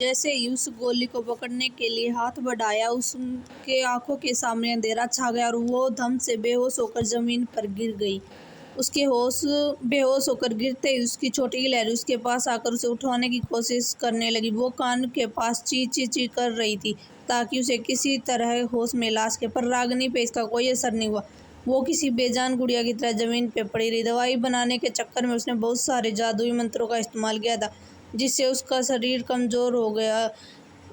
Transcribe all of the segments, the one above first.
जैसे ही उस गोली को पकड़ने के लिए हाथ बढ़ाया, उसके आंखों के सामने अंधेरा छा गया और वो धम से बेहोश होकर जमीन पर गिर गई। उसके बेहोश होकर गिरते ही उसकी छोटी गिलहरी उसके पास आकर उसे उठाने की कोशिश करने लगी। वो कान के पास ची ची ची कर रही थी ताकि उसे किसी तरह होश में ला सके, पर रागिनी पे इसका कोई असर नहीं हुआ। वो किसी बेजान गुड़िया की तरह जमीन पे पड़ी रही। दवाई बनाने के चक्कर में उसने बहुत सारे जादुई मंत्रों का इस्तेमाल किया था, जिससे उसका शरीर कमज़ोर हो गया।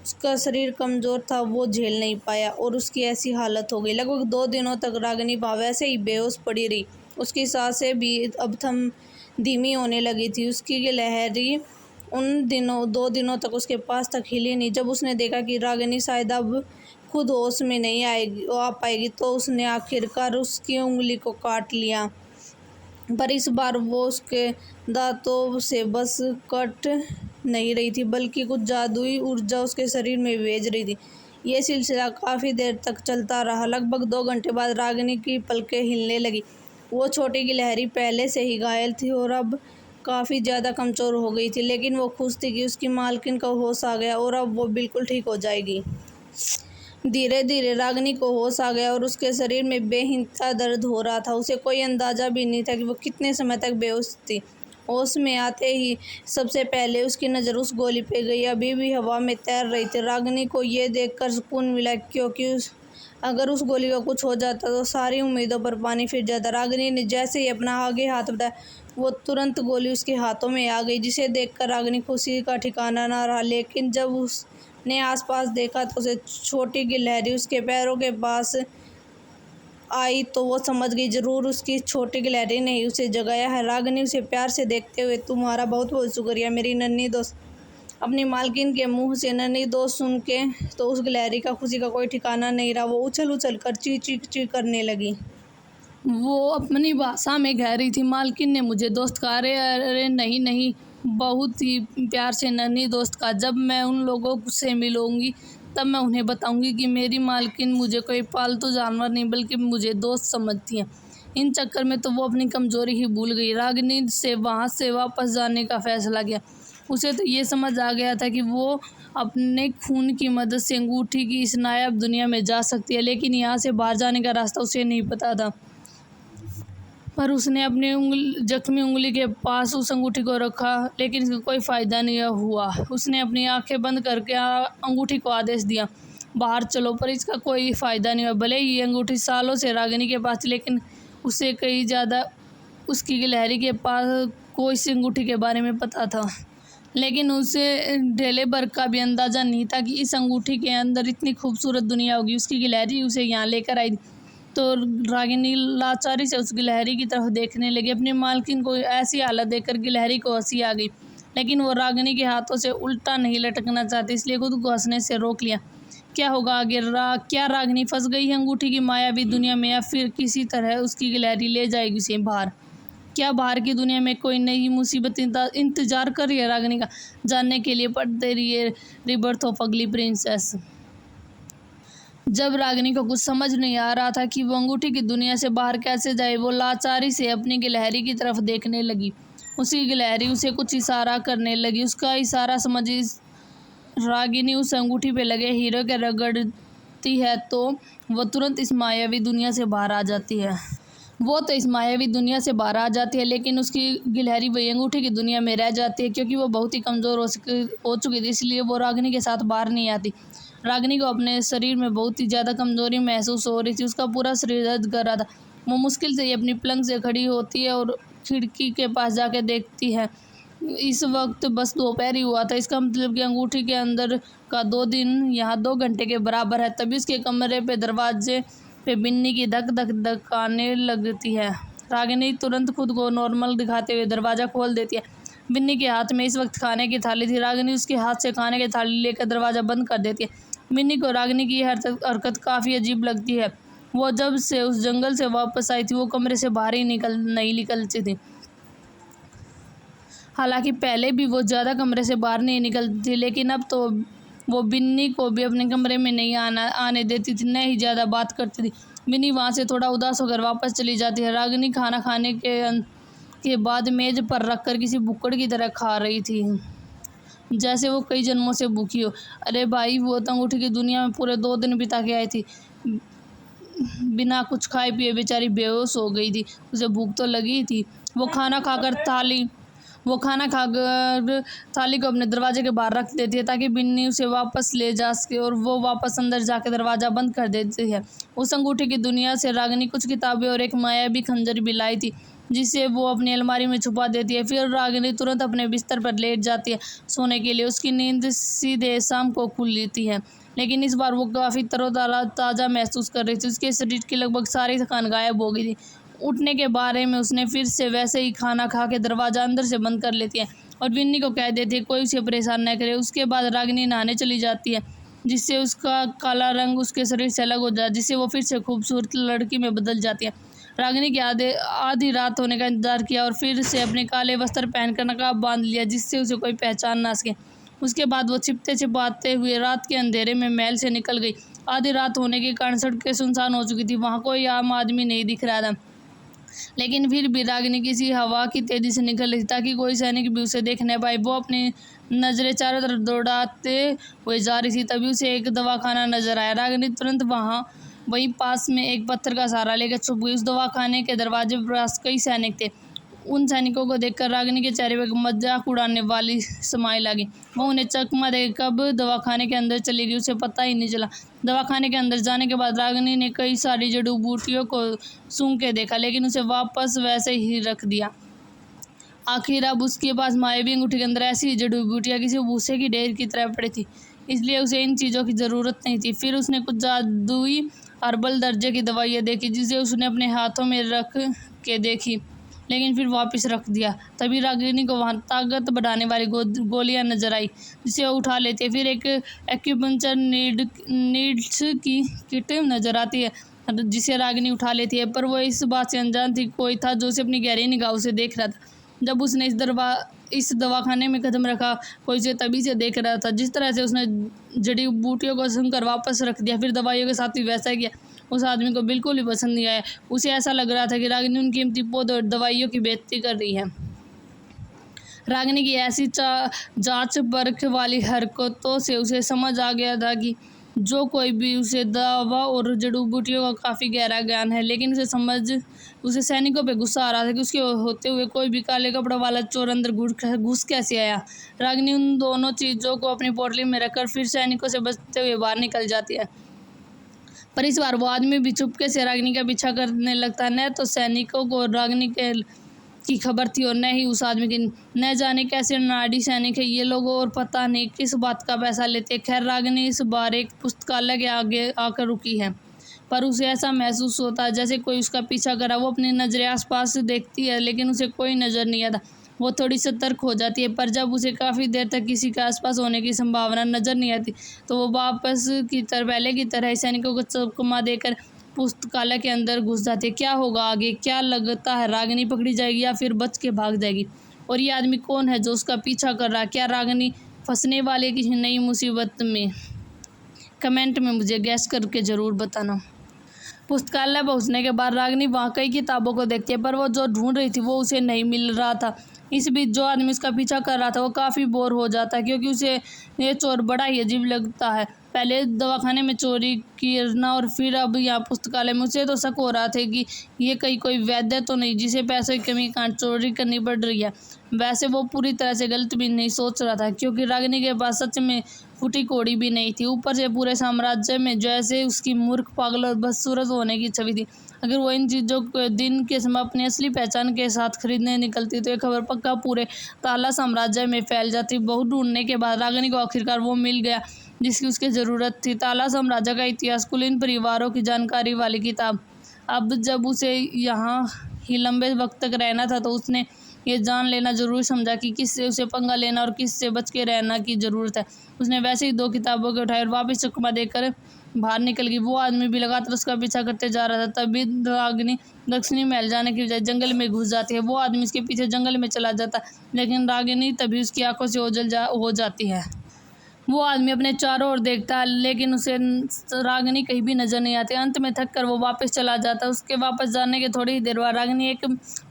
उसका शरीर कमज़ोर था, वो झेल नहीं पाया और उसकी ऐसी हालत हो गई। लगभग 2 दिनों तक रागिनी वैसे ही बेहोश पड़ी रही। उसकी सांसें भी अब धीमी होने लगी थी। उसकी गिलहरी उन 2 दिनों तक उसके पास तक हिली नहीं। जब उसने देखा कि रागिनी शायद अब खुद होश में नहीं आ पाएगी, तो उसने आखिरकार उसकी उंगली को काट लिया। पर इस बार वो उसके दांतों से बस कट नहीं रही थी, बल्कि कुछ जादुई ऊर्जा उसके शरीर में भेज रही थी। ये सिलसिला काफ़ी देर तक चलता रहा। लगभग 2 घंटे बाद रागिनी की पलकें हिलने लगी। वो छोटी गिलहरी पहले से ही घायल थी और अब काफ़ी ज़्यादा कमज़ोर हो गई थी, लेकिन वो खुश थी कि उसकी मालकिन का होश आ गया और अब वो बिल्कुल ठीक हो जाएगी। धीरे धीरे रागिनी को होश आ गया और उसके शरीर में बेहिंता दर्द हो रहा था। उसे कोई अंदाज़ा भी नहीं था कि वो कितने समय तक बेहोश थी। होश में आते ही सबसे पहले उसकी नज़र उस गोली पे गई, अभी भी हवा में तैर रही थी। रागिनी को ये देखकर सुकून मिला, क्योंकि अगर उस गोली का कुछ हो जाता तो सारी उम्मीदों पर पानी फिर जाता। रागिनी ने जैसे ही अपना आगे हाथ बढ़ाया, वो तुरंत गोली उसके हाथों में आ गई, जिसे देखकर रागिनी खुशी का ठिकाना ना रहा। लेकिन जब उसने आसपास देखा तो उसे छोटी गिलहरी उसके पैरों के पास आई, तो वो समझ गई ज़रूर उसकी छोटी गिलहरी ने ही उसे जगाया है। रागिनी उसे प्यार से देखते हुए, तुम्हारा बहुत बहुत शुक्रिया मेरी नन्ही दोस्त। अपनी मालकिन के मुंह से नन्ही दोस्त सुन के तो उस गिलहरी का खुशी का कोई ठिकाना नहीं रहा। वो उछल उछल कर ची ची ची करने लगी। वो अपनी भाषा में कह रही थी, मालकिन ने मुझे दोस्त कहा। अरे अरे नहीं नहीं, बहुत ही प्यार से नन्ही दोस्त कहा। जब मैं उन लोगों से मिलूंगी तब मैं उन्हें बताऊंगी कि मेरी मालकिन मुझे कोई पालतू जानवर नहीं बल्कि मुझे दोस्त समझती हैं। इन चक्कर में तो वो अपनी कमज़ोरी ही भूल गई। रागिनी से वहाँ से वापस जाने का फैसला किया। उसे तो ये समझ आ गया था कि वो अपने खून की मदद से अंगूठी की इस नायाब दुनिया में जा सकती है, लेकिन यहाँ से बाहर जाने का रास्ता उसे नहीं पता था। पर उसने अपनी जख्मी उंगली के पास उस अंगूठी को रखा, लेकिन इसका कोई फ़ायदा नहीं हुआ। उसने अपनी आंखें बंद करके अंगूठी को आदेश दिया, बाहर चलो, पर इसका कोई फ़ायदा नहीं हुआ। भले ही ये अंगूठी सालों से रागिनी के पास थी, लेकिन उसे कई ज़्यादा उसकी गिलहरी के पास को इस अंगूठी के बारे में पता था। लेकिन उसे ढेले भर का भी अंदाज़ा नहीं था कि इस अंगूठी के अंदर इतनी खूबसूरत दुनिया होगी। उसकी गिलहरी उसे यहाँ लेकर आई, तो रागिनी लाचारी से उस गिलहरी की तरफ देखने लगी। अपनी मालकिन को ऐसी हालत देखकर गिलहरी को हंसी आ गई, लेकिन वो रागिनी के हाथों से उल्टा नहीं लटकना चाहती, इसलिए खुद को हंसने से रोक लिया। क्या होगा आगे? क्या रागिनी फंस गई है अंगूठी की मायावी दुनिया में, या फिर किसी तरह उसकी गिलहरी ले जाएगी उसे बाहर? क्या बाहर की दुनिया में कोई नई मुसीबत इंतजार कर रही है रागिनी का? जानने के लिए पढ़ते रहिए रिबर्थ ऑफ अगली प्रिंसेस। जब रागिनी को कुछ समझ नहीं आ रहा था कि वो अंगूठी की दुनिया से बाहर कैसे जाए, वो लाचारी से अपनी गिलहरी की तरफ देखने लगी। उसकी गिलहरी उसे कुछ इशारा करने लगी। उसका इशारा समझ रागिनी उस अंगूठी पे लगे हीरे के रगड़ती है, तो वो तुरंत इस मायावी दुनिया से बाहर आ जाती है। लेकिन उसकी गिलहरी वही अंगूठी की दुनिया में रह जाती है, क्योंकि वो बहुत ही कमज़ोर हो चुकी थी, इसलिए वो रागिनी के साथ बाहर नहीं आती। रागिनी को अपने शरीर में बहुत ही ज़्यादा कमज़ोरी महसूस हो रही थी। उसका पूरा शरीर दर्द कर रहा था। वो मुश्किल से ही अपनी पलंग से खड़ी होती है और खिड़की के पास जाके देखती है। इस वक्त बस दोपहर ही हुआ था। इसका मतलब कि अंगूठी के अंदर का 2 दिन यहाँ 2 घंटे के बराबर है। तभी उसके कमरे पे दरवाजे पे बिन्नी की धक धक धक आने लगती है। रागिनी तुरंत खुद को नॉर्मल दिखाते हुए दरवाज़ा खोल देती है। बिन्नी के हाथ में इस वक्त खाने की थाली थी। रागिनी उसके हाथ से खाने की थाली लेकर दरवाज़ा बंद कर देती है। बिन्नी को रागिनी की हरकत काफ़ी अजीब लगती है। वो जब से उस जंगल से वापस आई थी, वो कमरे से बाहर ही नहीं निकलती थी। हालांकि पहले भी वो ज़्यादा कमरे से बाहर नहीं निकलती थी, लेकिन अब तो वो बिन्नी को भी अपने कमरे में नहीं आने देती थी, न ही ज़्यादा बात करती थी। बिन्नी वहाँ से थोड़ा उदास होकर वापस चली जाती है। रागिनी खाना खाने के बाद मेज़ पर रखकर किसी भुक्कड़ की तरह खा रही थी। जैसे वो कई जन्मों से भूखी हो। अरे भाई, वो तो अंगूठी की दुनिया में पूरे 2 दिन बिता के आई थी। बिना कुछ खाए पिए बेचारी बेहोश हो गई थी। उसे भूख तो लगी थी। वो खाना खाकर थाली को अपने दरवाजे के बाहर रख देती है ताकि बिन्नी उसे वापस ले जा सके, और वो वापस अंदर जाके दरवाज़ा बंद कर देती है। उस अंगूठी की दुनिया से रागिनी कुछ किताबें और एक मायावी खंजर भी लाई थी, जिसे वो अपनी अलमारी में छुपा देती है। फिर रागिनी तुरंत अपने बिस्तर पर लेट जाती है सोने के लिए। उसकी नींद सीधे शाम को खुल लेती है, लेकिन इस बार वो काफ़ी ताज़ा महसूस कर रही थी। उसके शरीर की लगभग सारी थकान गायब हो गई थी। उठने के बारे में उसने फिर से वैसे ही खाना खा के दरवाज़ा अंदर से बंद कर लेती है और बिन्नी को कह देती है कोई उसे परेशान न करे। उसके बाद रागिनी नहाने चली जाती है, जिससे उसका काला रंग उसके शरीर से अलग हो जाता है, जिससे वो फिर से खूबसूरत लड़की में बदल जाती है। रागिनी की आधी रात होने का इंतजार किया और फिर से अपने काले वस्त्र पहनकर नकाब बांध लिया, जिससे उसे कोई पहचान ना सके। उसके बाद वो छिपते छिपाते हुए रात के अंधेरे में महल से निकल गई। आधी रात होने के कारण सड़कें सुनसान हो चुकी थी। वहाँ कोई आम आदमी नहीं दिख रहा था, लेकिन फिर भी रागिनी किसी हवा की तेजी से निकल रही थी ताकि कोई सैनिक भी उसे देख न पाए। वो अपनी नजरें चारों तरफ दौड़ाते हुए जा रही थी, तभी उसे एक दवाखाना नजर आया। रागिनी तुरंत वहीं पास में एक पत्थर का सहारा लेकर छुप गई। उस दवाखाने के दरवाजे पर पास कई सैनिक थे। उन सैनिकों को देखकर रागिनी के चेहरे पर मजाक उड़ाने वाली स्माइल आ गई। वो उन्हें चकमा दे कब दवाखाने के अंदर चली गई उसे पता ही नहीं चला। दवाखाने के अंदर जाने के बाद रागिनी ने कई सारी जड़ी बूटियों को सूंघ के देखा, लेकिन उसे वापस वैसे ही रख दिया। आखिर अब उसके पास मायावी अंगूठी के अंदर ऐसी जड़ी बूटियाँ किसी भूसे की ढेर की तरह पड़ी थी, इसलिए उसे इन चीज़ों की ज़रूरत नहीं थी। फिर उसने कुछ जादुई हर्बल दर्जे की दवाइयाँ देखी, जिसे उसने अपने हाथों में रख के देखी, लेकिन फिर वापस रख दिया। तभी रागिनी को वहाँ ताकत बढ़ाने वाली गोलियाँ नजर आई, जिसे वो उठा लेती है। फिर एक एक्यूपंक्चर नीड्स की किट नजर आती है, जिसे रागिनी उठा लेती है, पर वो इस बात से अनजान थी कोई था जो उसे अपनी गहरी निगाहों से देख रहा था। जब उसने इस दवाखाने में कदम रखा, कोई उसे तभी से देख रहा था। जिस तरह से उसने जड़ी बूटियों को सुनकर वापस रख दिया, फिर दवाइयों के साथ भी वैसा ही किया। उस आदमी को बिल्कुल भी पसंद नहीं आया। उसे ऐसा लग रहा था कि रागिनी उन कीमती पौधों और दवाइयों की बेइज्जती कर रही है। रागिनी की ऐसी जांच परख वाली हरकतों से उसे समझ आ गया था कि जो कोई भी उसे दवा और जड़ी बूटियों का काफ़ी गहरा ज्ञान है, लेकिन उसे सैनिकों पे गुस्सा आ रहा था कि उसके होते हुए कोई भी काले कपड़ों वाला चोर अंदर घुस कैसे आया। रागिनी उन दोनों चीज़ों को अपनी पोटली में रखकर फिर सैनिकों से बचते हुए बाहर निकल जाती है। पर इस बार वो आदमी भी चुपके से रागिनी का पीछा करने लगता। न तो सैनिकों को रागिनी की खबर थी और न ही उस आदमी की। न जाने कैसे नाड़ी सैनिक है ये लोग, और पता नहीं किस बात का पैसा लेते। खैर, रागिनी इस बार एक पुस्तकालय के आगे आकर रुकी है, पर उसे ऐसा महसूस होता है जैसे कोई उसका पीछा करा। वो अपनी नज़रें आसपास देखती है, लेकिन उसे कोई नज़र नहीं आता। वो थोड़ी सतर्क हो जाती है, पर जब उसे काफ़ी देर तक किसी के आसपास होने की संभावना नज़र नहीं आती, तो वो वापस की तरह पहले की तरह सैनिकों को चकमा देकर पुस्तकालय के अंदर घुस जाती है। क्या होगा आगे? क्या लगता है, रागिनी पकड़ी जाएगी या फिर बच के भाग जाएगी? और ये आदमी कौन है जो उसका पीछा कर रहा है? क्या रागिनी फंसने वाली किसी नई मुसीबत में? कमेंट में मुझे गैस करके ज़रूर बताना। पुस्तकालय पहुंचने के बाद रागिनी वहाँ कई किताबों को देखती है, पर वो जो ढूंढ रही थी वो उसे नहीं मिल रहा था। इस बीच जो आदमी उसका पीछा कर रहा था वो काफ़ी बोर हो जाता है, क्योंकि उसे ये चोर बड़ा ही अजीब लगता है। पहले दवाखाने में चोरी करना और फिर अब यहाँ पुस्तकालय में। उसे तो शक हो रहा था कि ये कोई वैद्य तो नहीं जिसे पैसे की कमी कारण चोरी करनी पड़ रही है। वैसे वो पूरी तरह से गलत भी नहीं सोच रहा था, क्योंकि रागिनी के पास सच में फूटी कौड़ी भी नहीं थी। ऊपर से पूरे साम्राज्य में जैसे उसकी मूर्ख, पागल और बदसूरत होने की छवि थी। अगर वो इन चीज़ों को दिन के समय अपनी असली पहचान के साथ खरीदने निकलती तो ये खबर पक्का पूरे ताला साम्राज्य में फैल जाती। बहुत ढूंढने के बाद रागिनी को आखिरकार वो मिल गया जिसकी उसकी ज़रूरत थी। ताला साम्राज्य का इतिहास, कुलीन परिवारों की जानकारी वाली किताब। अब जब उसे यहाँ ही लंबे वक्त तक रहना था, तो उसने ये जान लेना जरूरी समझा कि किससे उसे पंगा लेना और किससे बच के रहना की ज़रूरत है। उसने वैसे ही 2 किताबों को उठाए और वापस चकमा देकर बाहर निकल गई। वो आदमी भी लगातार उसका पीछा करते जा रहा था। तभी रागिनी दक्षिणी महल जाने की बजाय जंगल में घुस जाती है। वो आदमी उसके पीछे जंगल में चला जाता है, लेकिन रागिनी तभी उसकी आंखों से ओझल हो जाती है। वो आदमी अपने चारों ओर देखता है, लेकिन उसे रागिनी कहीं भी नजर नहीं आती। अंत में थक कर वो वापस चला जाता है। उसके वापस जाने के थोड़ी ही देर बाद रागिनी एक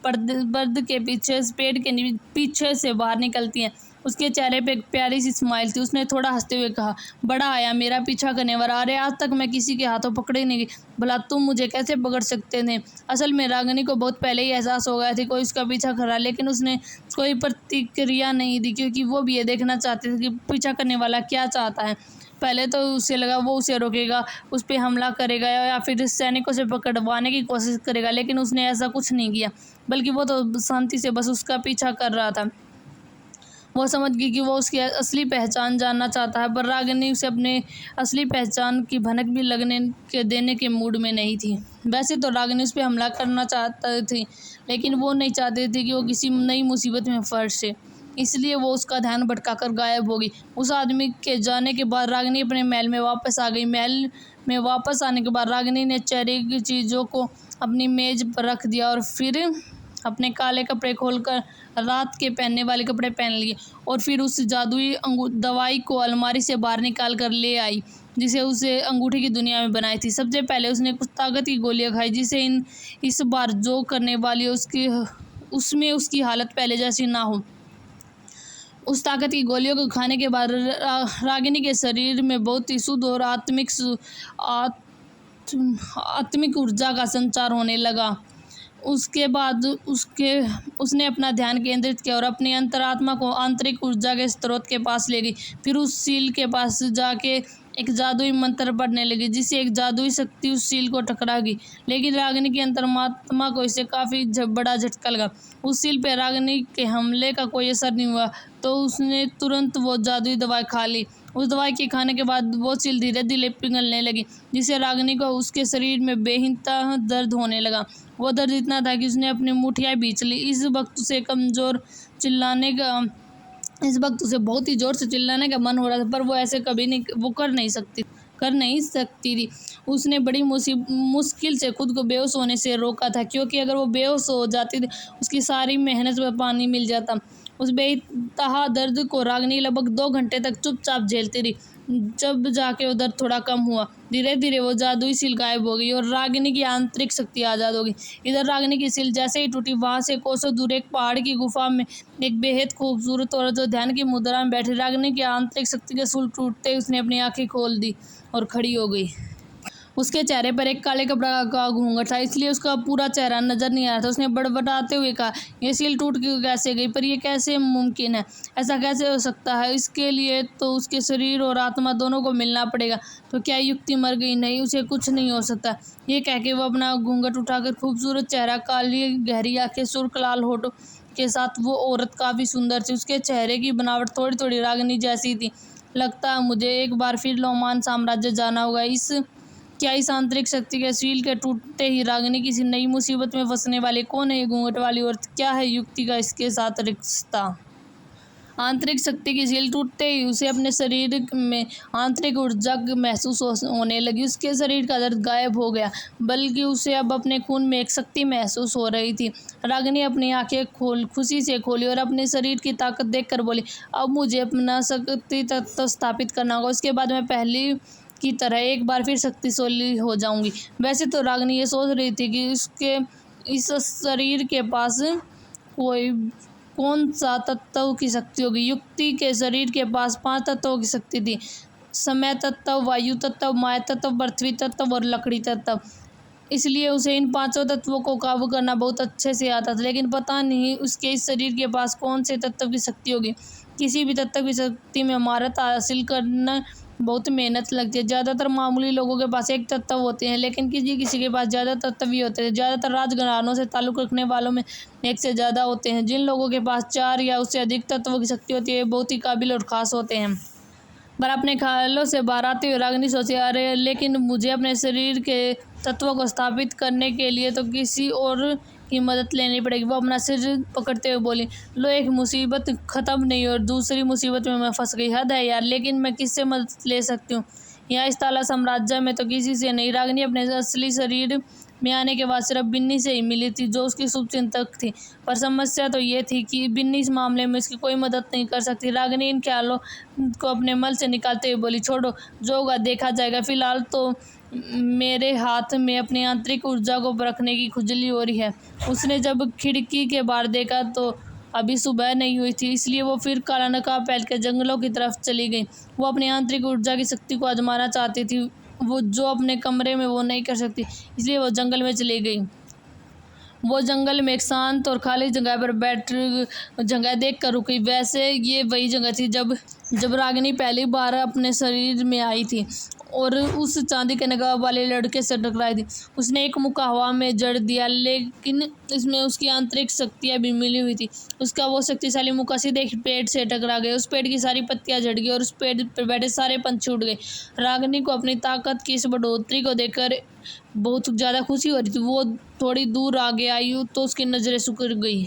पर्द के पीछे पेड़ के पीछे से बाहर निकलती है। उसके चेहरे पे एक प्यारी सी स्माइल थी। उसने थोड़ा हंसते हुए कहा, बड़ा आया मेरा पीछा करने वाला। अरे आज तक मैं किसी के हाथों पकड़े नहीं गई, भला तुम मुझे कैसे पकड़ सकते थे। असल में रागिनी को बहुत पहले ही एहसास हो गया था कोई उसका पीछा कर रहा, लेकिन उसने कोई प्रतिक्रिया नहीं दी, क्योंकि वो भी ये देखना चाहती थी कि पीछा करने वाला क्या चाहता है। पहले तो उसे लगा वो उसे रोकेगा, उस पर हमला करेगा या फिर सैनिकों से पकड़वाने की कोशिश करेगा, लेकिन उसने ऐसा कुछ नहीं किया, बल्कि वो तो शांति से बस उसका पीछा कर रहा था। वो समझ गई कि वो उसकी असली पहचान जानना चाहता है, पर रागिनी उसे अपने असली पहचान की भनक भी लगने के देने के मूड में नहीं थी। वैसे तो रागिनी उस पर हमला करना चाहती थी, लेकिन वो नहीं चाहती थी कि वो किसी नई मुसीबत में फंसे, इसलिए वो उसका ध्यान भटकाकर गायब हो गई। उस आदमी के जाने के बाद रागिनी अपने महल में वापस आ गई। महल में वापस आने के बाद रागिनी ने चेहरे की चीज़ों को अपनी मेज पर रख दिया और फिर अपने काले कपड़े खोलकर रात के पहनने वाले कपड़े पहन लिए, और फिर उस जादुई दवाई को अलमारी से बाहर निकाल कर ले आई, जिसे उसे अंगूठी की दुनिया में बनाई थी। सबसे पहले उसने कुछ ताकत की गोलियां खाई, जिसे इस बार जो करने वाली उसमें उसकी हालत पहले जैसी ना हो। उस ताकत की गोलियों को खाने के बाद रागिनी के शरीर में बहुत ही शुद्ध और आत्मिक ऊर्जा का संचार होने लगा। उसके बाद उसने अपना ध्यान केंद्रित किया और अपनी अंतरात्मा को आंतरिक ऊर्जा के स्रोत के पास ले गई। फिर उस सील के पास जाके एक जादुई मंत्र पढ़ने लगी, जिससे एक जादुई शक्ति उस सील को टकरा गई। लेकिन रागिनी की अंतरात्मा को इससे काफ़ी बड़ा झटका लगा। उस सील पे रागिनी के हमले का कोई असर नहीं हुआ, तो उसने तुरंत वो जादुई दवाई खा ली। उस दवाई के खाने के बाद वो सील धीरे धीरे पिघलने लगी, जिससे रागिनी को उसके शरीर में बेइंतहा दर्द होने लगा। वो दर्द इतना था कि उसने अपनी मुठियाँ बींच ली। इस वक्त उसे बहुत ही ज़ोर से चिल्लाने का मन हो रहा था, पर वो ऐसे कभी नहीं वो कर नहीं सकती थी। उसने बड़ी मुश्किल से खुद को बेहोश होने से रोका था, क्योंकि अगर वो बेहोश हो जाती थी उसकी सारी मेहनत पर पानी मिल जाता। उस बेइंतहा दर्द को रागिनी लगभग 2 घंटे तक चुपचाप झेलती रही। जब जाके वो दर्द थोड़ा कम हुआ, धीरे धीरे वो जादुई सील गायब हो गई और रागिनी की आंतरिक शक्ति आज़ाद हो गई। इधर रागिनी की सील जैसे ही टूटी, वहाँ से कोसों दूर एक पहाड़ की गुफा में एक बेहद खूबसूरत औरत जो ध्यान की मुद्रा में बैठी, रागिनी की आंतरिक शक्ति के सूल टूटते ही उसने अपनी आंखें खोल दी और खड़ी हो गई। उसके चेहरे पर एक काले कपड़ा का घूंघट था, इसलिए उसका पूरा चेहरा नजर नहीं आ रहा था। उसने बड़बड़ाते हुए कहा, ये सील टूट कैसे गई? पर यह कैसे मुमकिन है? ऐसा कैसे हो सकता है? इसके लिए तो उसके शरीर और आत्मा दोनों को मिलना पड़ेगा। तो क्या युक्ति मर गई? नहीं, उसे कुछ नहीं हो सकता। ये कह के वो अपना घूंघट उठाकर खूबसूरत चेहरा, काली गहरी आंखें, सुर्ख लाल होठों के साथ वो औरत काफ़ी सुंदर थी। उसके चेहरे की बनावट थोड़ी थोड़ी रागिनी जैसी थी। लगता है मुझे एक बार फिर लोमान साम्राज्य जाना होगा। क्या इस आंतरिक शक्ति के सील के टूटते ही रागिनी किसी नई मुसीबत में फंसने वाली? कौन है ये घूंघट वाली औरत? क्या है युक्ति का इसके साथ रिश्ता? आंतरिक शक्ति की सील टूटते ही उसे अपने शरीर में आंतरिक ऊर्जा महसूस होने लगी। उसके शरीर का दर्द गायब हो गया, बल्कि उसे अब अपने खून में एक शक्ति महसूस हो रही थी। रागिनी अपनी आंखें खुशी से खोली और अपने शरीर की ताकत देखकर बोली, अब मुझे अपना शक्ति तत्व स्थापित करना होगा। उसके बाद मैं पहली की तरह एक बार फिर शक्तिशाली हो जाऊंगी। वैसे तो रागिनी ये सोच रही थी कि उसके इस शरीर के पास कौन सा तत्व की शक्ति होगी। युक्ति के शरीर के पास 5 तत्वों की शक्ति थी: समय तत्व, वायु तत्व, माया तत्व, पृथ्वी तत्व और लकड़ी तत्व। इसलिए उसे इन 5 तत्वों को काबू करना बहुत अच्छे से आता था, लेकिन पता नहीं उसके इस शरीर के पास कौन से तत्व की शक्ति होगी। किसी भी तत्व की शक्ति में महारत हासिल करना बहुत मेहनत लगती है। ज़्यादातर मामूली लोगों के पास एक तत्व होते हैं, लेकिन किसी के पास ज़्यादा तत्व भी होते हैं। ज़्यादातर राजघरानों से ताल्लुक़ रखने वालों में एक से ज़्यादा होते हैं। जिन लोगों के पास 4 या उससे अधिक तत्वों की शक्ति होती है, बहुत ही काबिल और ख़ास होते हैं। पर अपने ख्यालों से बाहर आते हुए रागिनी सोची, अरे लेकिन मुझे अपने शरीर के तत्वों को स्थापित करने के लिए तो किसी और की मदद लेनी पड़ेगी। वो अपना सिर पकड़ते हुए बोली, लो, एक मुसीबत ख़त्म नहीं और दूसरी मुसीबत में मैं फंस गई। हद है यार, लेकिन मैं किससे मदद ले सकती हूँ? यहाँ इस ताला साम्राज्य में तो किसी से नहीं। रागिनी अपने असली शरीर में आने के बाद सिर्फ बिन्नी से ही मिली थी, जो उसकी शुभचिंतक थी। पर समस्या तो ये थी कि बिन्नी इस मामले में उसकी कोई मदद नहीं कर सकती। रागिनी इन ख्यालों को अपने मन से निकालते हुए बोली, छोड़ो, जो होगा देखा जाएगा। फिलहाल तो मेरे हाथ में अपनी आंतरिक ऊर्जा को परखने की खुजली हो रही है। उसने जब खिड़की के बाहर देखा तो अभी सुबह नहीं हुई थी, इसलिए वो फिर काला नकाब पहन के जंगलों की तरफ चली गई। वो अपनी आंतरिक ऊर्जा की शक्ति को आजमाना चाहती थी, वो जो अपने कमरे में वो नहीं कर सकती, इसलिए वो जंगल में चली गई। वो जंगल में एक शांत और खाली जगह पर जगह देख कर रुकी। वैसे ये वही जगह थी जब रागिनी पहली बार अपने शरीर में आई थी और उस चांदी के नगाब वाले लड़के से टकराई थी। उसने एक मुक्का हवा में जड़ दिया, लेकिन इसमें उसकी आंतरिक शक्तियाँ भी मिली हुई थी। उसका वो शक्तिशाली मुक्का सीधे एक पेड़ से टकरा गया। उस पेड़ की सारी पत्तियाँ झड़ गई और उस पेड़ पर बैठे सारे पंछी उड़ गए। रागिनी को अपनी ताकत की इस बढ़ोतरी को देखकर बहुत ज़्यादा खुशी हो रही थी। वो थोड़ी दूर आगे आई तो उसकी नज़रें सिकुड़ गई।